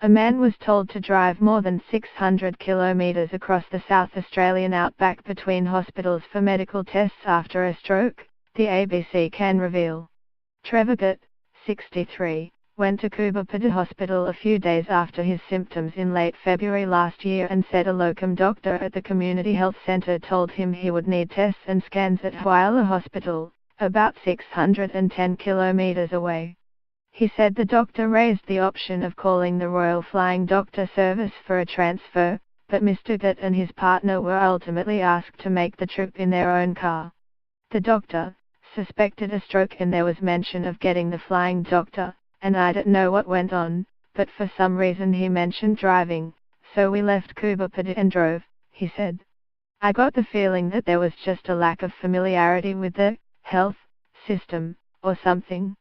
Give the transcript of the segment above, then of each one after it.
A man was told to drive more than 600 kilometers across the South Australian outback between hospitals for medical tests after a stroke, the ABC can reveal. Trevor Gotte, 63, went to Coober Hospital a few days after his symptoms in late February last year and said a locum doctor at the community health centre told him he would need tests and scans at Whyalla Hospital, about 610 kilometers away. He said the doctor raised the option of calling the Royal Flying Doctor Service for a transfer, but Mr. Gotte and his partner were ultimately asked to make the trip in their own car. The doctor suspected a stroke and there was mention of getting the flying doctor, and I don't know what went on, but for some reason he mentioned driving, so we left Coober and drove, he said. I got the feeling that there was just a lack of familiarity with the health system, or something.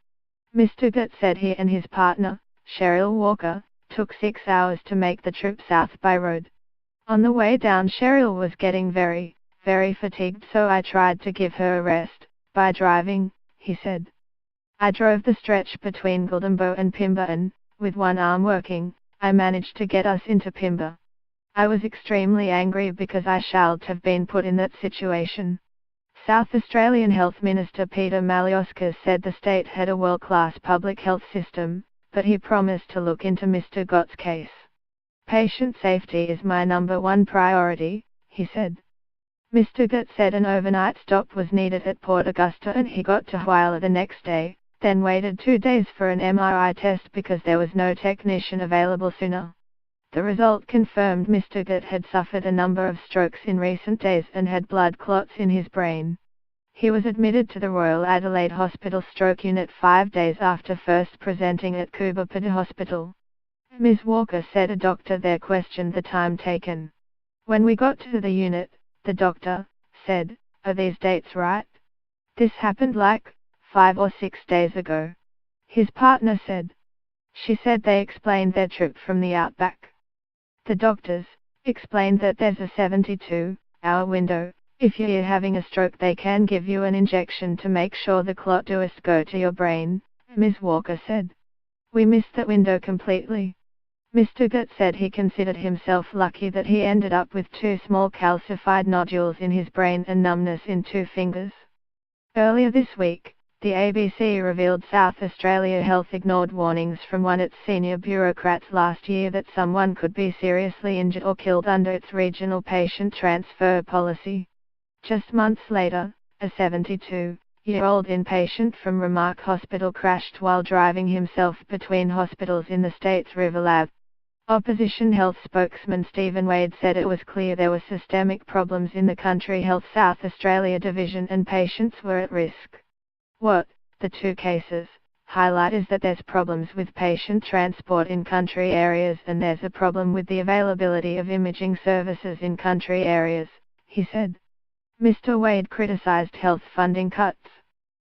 Mr. Gotte said he and his partner, Cheryl Walker, took 6 hours to make the trip south by road. On the way down Cheryl was getting very fatigued, so I tried to give her a rest by driving, he said. I drove the stretch between Guldombo and Pimba and, with one arm working, I managed to get us into Pimba. I was extremely angry because I shouldn't have been put in that situation. South Australian Health Minister Peter Malioskis said the state had a world-class public health system, but he promised to look into Mr. Gotte's case. Patient safety is my number one priority, he said. Mr. Gotte said an overnight stop was needed at Port Augusta and he got to Whyalla the next day, then waited 2 days for an MRI test because there was no technician available sooner. The result confirmed Mr. Gotte had suffered a number of strokes in recent days and had blood clots in his brain. He was admitted to the Royal Adelaide Hospital Stroke Unit 5 days after first presenting at Coober Hospital. Ms. Walker said a doctor there questioned the time taken. When we got to the unit, the doctor said, "Are these dates right? This happened like 5 or 6 days ago." His partner said. She said they explained their trip from the outback. The doctors explained that there's a 72-hour window. If you're having a stroke, they can give you an injection to make sure the clot doesn't go to your brain, Ms. Walker said. We missed that window completely. Mr. Gotte said he considered himself lucky that he ended up with 2 small calcified nodules in his brain and numbness in 2 fingers. Earlier this week, the ABC revealed South Australia Health ignored warnings from one of its senior bureaucrats last year that someone could be seriously injured or killed under its regional patient transfer policy. Just months later, a 72-year-old inpatient from Remark Hospital crashed while driving himself between hospitals in the state's River Lab. Opposition health spokesman Stephen Wade said it was clear there were systemic problems in the Country Health South Australia division and patients were at risk. What the 2 cases highlight is that there's problems with patient transport in country areas and there's a problem with the availability of imaging services in country areas, he said. Mr. Wade criticized health funding cuts.